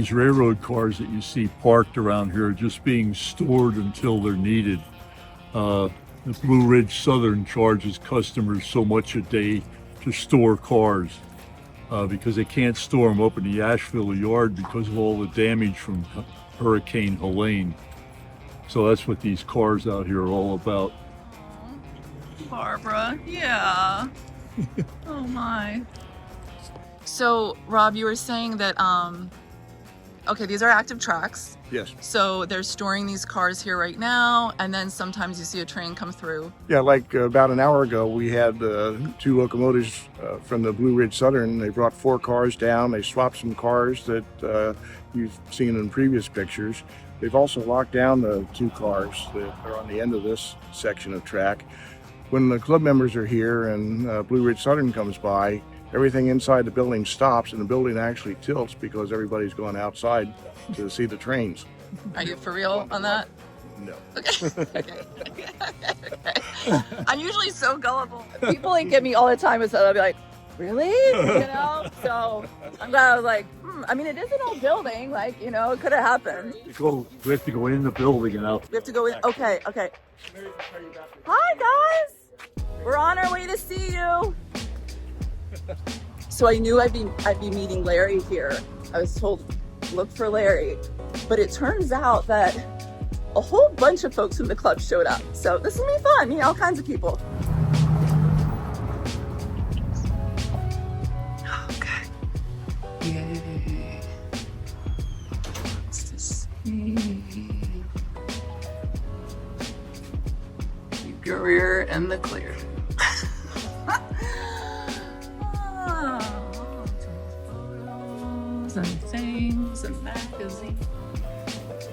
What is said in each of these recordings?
these railroad cars that you see parked around here are just being stored until they're needed. The Blue Ridge Southern charges customers so much a day to store cars because they can't store them up in the Asheville yard because of all the damage from Hurricane Helene. So that's what these cars out here are all about. Barbara, yeah. Oh my. So, Rob, you were saying that, okay, these are active tracks. Yes. So they're storing these cars here right now, and then sometimes you see a train come through. Yeah, like about an hour ago, we had 2 locomotives from the Blue Ridge Southern. They brought 4 cars down. They swapped some cars that you've seen in previous pictures. They've also locked down the 2 cars that are on the end of this section of track. When the club members are here and Blue Ridge Southern comes by, everything inside the building stops and the building actually tilts because everybody's going outside to see the trains. Are you for real on that? No. Okay. I'm usually so gullible. People like get me all the time, and so I'll be like, really? You know? So I'm glad I was like, I mean, it is an old building. Like, you know, it could have happened. We have to go in the building and out. We have to go in. Okay. Hi, guys. We're on our way to see you. So I knew I'd be meeting Larry here. I was told, look for Larry. But it turns out that a whole bunch of folks from the club showed up. So this will be fun, meet all kinds of people. Okay. Yay. Let's just see. Keep your rear in the clear. Some things, a magazine.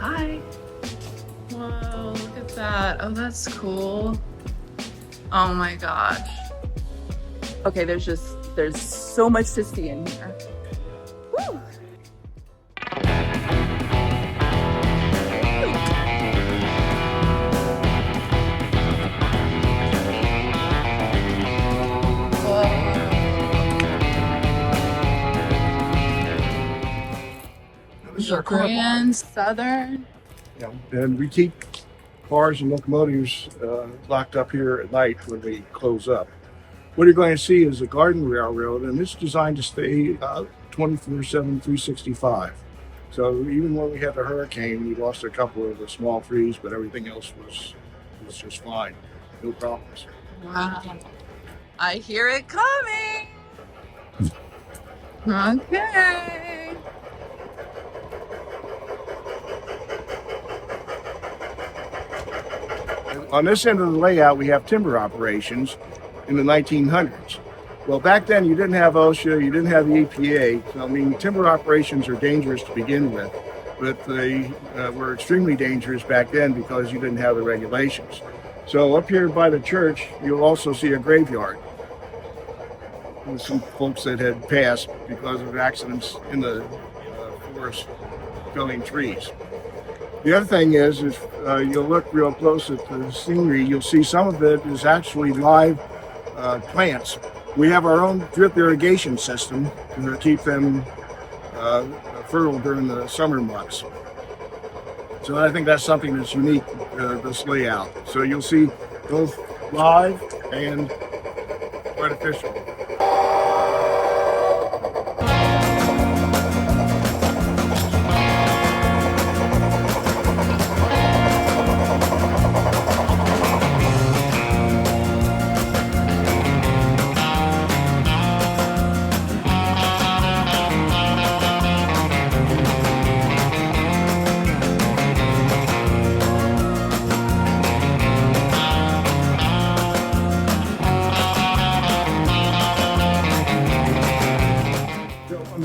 Hi. Whoa, look at that. Oh, that's cool. Oh my gosh. Okay, there's so much to see in here. Woo. Grand Southern. Yeah, and we keep cars and locomotives locked up here at night when we close up. What you're going to see is a garden railroad, and it's designed to stay 24/7, 365. So even when we had the hurricane, we lost a couple of the small trees, but everything else was just fine. No problems. Wow. I hear it coming. Okay. On this end of the layout, we have timber operations in the 1900s. Well, back then you didn't have OSHA, you didn't have the EPA. So, I mean, timber operations are dangerous to begin with, but they were extremely dangerous back then because you didn't have the regulations. So up here by the church, you'll also see a graveyard with some folks that had passed because of accidents in the forest felling trees. The other thing is if you'll look real close at the scenery, you'll see some of it is actually live plants. We have our own drip irrigation system to keep them fertile during the summer months. So I think that's something that's unique, this layout. So you'll see both live and artificial.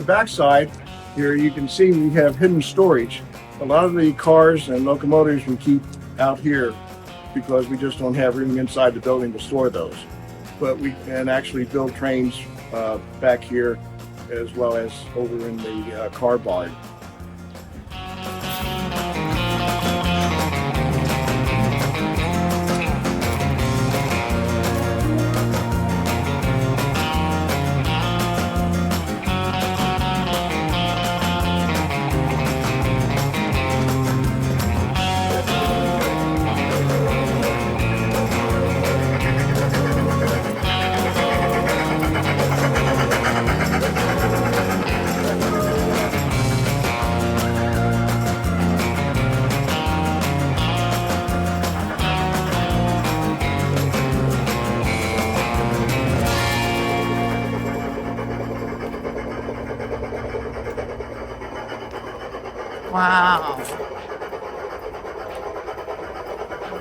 Backside here you can see we have hidden storage. A lot of the cars and locomotives we keep out here because we just don't have room inside the building to store those. But we can actually build trains back here as well as over in the car barn.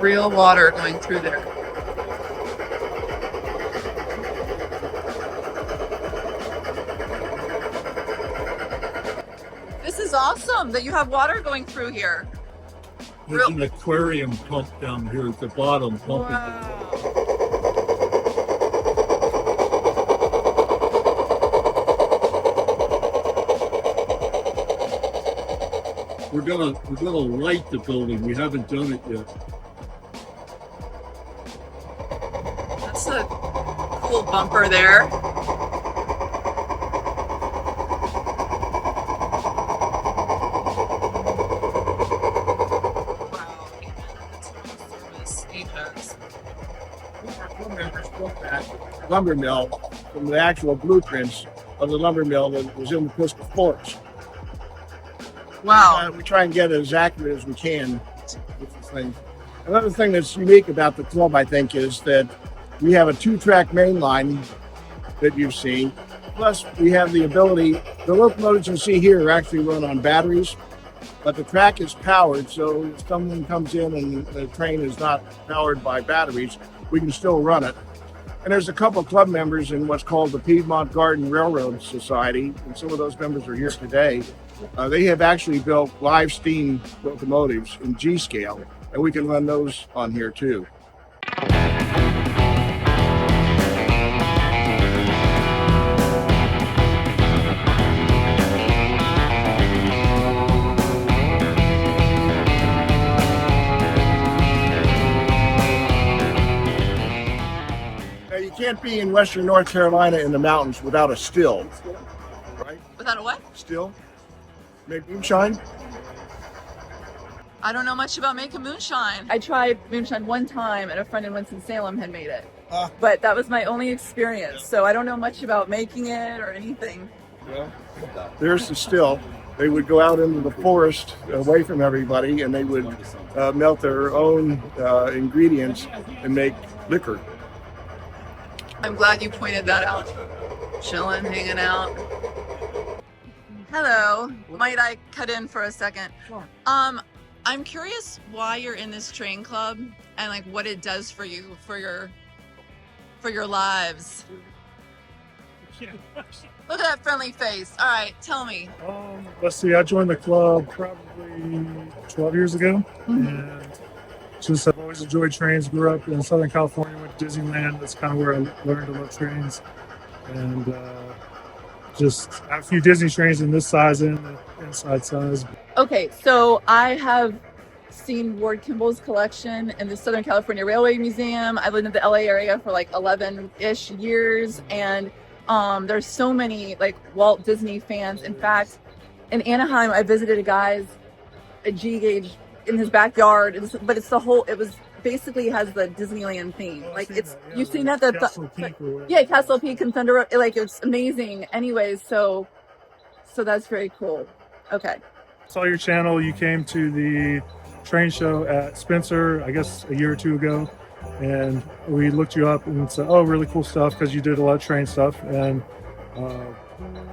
Real water going through there. This is awesome that you have water going through here. There's an aquarium pump down here at the bottom pumping the water. We're gonna light the building. We haven't done it yet. That's a cool bumper there. Wow, that's real service agents. Our crew members built that lumber mill from the actual blueprints of the lumber mill that was in the Pisgah Forest. Wow. We try and get it as accurate as we can with the thing. Another thing that's unique about the club, I think, is that we have a 2-track main line that you've seen. Plus, we have the ability, the locomotives you see here are actually run on batteries, but the track is powered, so if someone comes in and the train is not powered by batteries, we can still run it. And there's a couple of club members in what's called the Piedmont Garden Railroad Society, and some of those members are here today. They have actually built live steam locomotives in G scale, and we can run those on here too. Now, you can't be in Western North Carolina in the mountains without a still, right? Without a what? Still? Make moonshine? I don't know much about making moonshine. I tried moonshine one time and a friend in Winston-Salem had made it. But that was my only experience. So I don't know much about making it or anything. Well, there's the still. They would go out into the forest away from everybody and they would melt their own ingredients and make liquor. I'm glad you pointed that out. Chilling, hanging out. Hello. Might I cut in for a second? Sure. I'm curious why you're in this train club and like what it does for you, for your lives. Look at that friendly face. All right, tell me. Let's see, I joined the club probably 12 years ago. And just I've always enjoyed trains. Grew up in Southern California, went to Disneyland. That's kind of where I learned to love trains. And just have a few Disney trains in this size and the inside size. Okay, so I have seen Ward Kimball's collection in the Southern California Railway Museum. I lived in the LA area for like 11-ish years, and there's so many like Walt Disney fans. In fact, in Anaheim, I visited a guy's G gauge in his backyard. It was basically has the Disneyland theme. Like it's you've seen that Castle Peak or whatever. yeah, Castle Peak and Thunder. Like it's amazing. Anyways, so that's very cool. Okay. Saw your channel. You came to the train show at Spencer, I guess a year or two ago, and we looked you up and said, "Oh, really cool stuff," because you did a lot of train stuff, and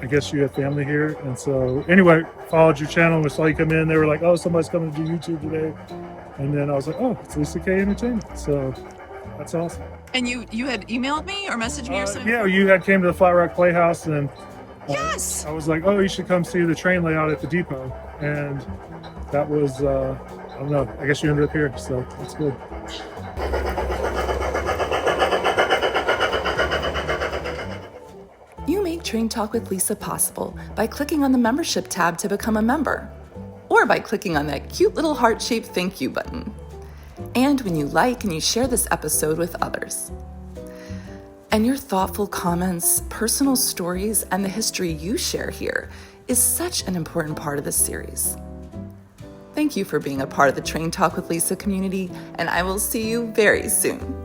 I guess you have family here. And so anyway, followed your channel. We saw you come in. They were like, "Oh, somebody's coming to do YouTube today," and then I was like, "Oh, it's Lisa K Entertainment." So that's awesome. And you had emailed me or messaged me or something? Yeah, you had came to the Flat Rock Playhouse, and Yes. I was like, "Oh, you should come see the train layout at the depot," and that was I don't know. I guess you ended up here, so that's good. You make Train Talk with Lisa possible by clicking on the membership tab to become a member, or by clicking on that cute little heart-shaped thank you button. And when you like and you share this episode with others. And your thoughtful comments, personal stories, and the history you share here is such an important part of this series. Thank you for being a part of the Train Talk with Lisa community, and I will see you very soon.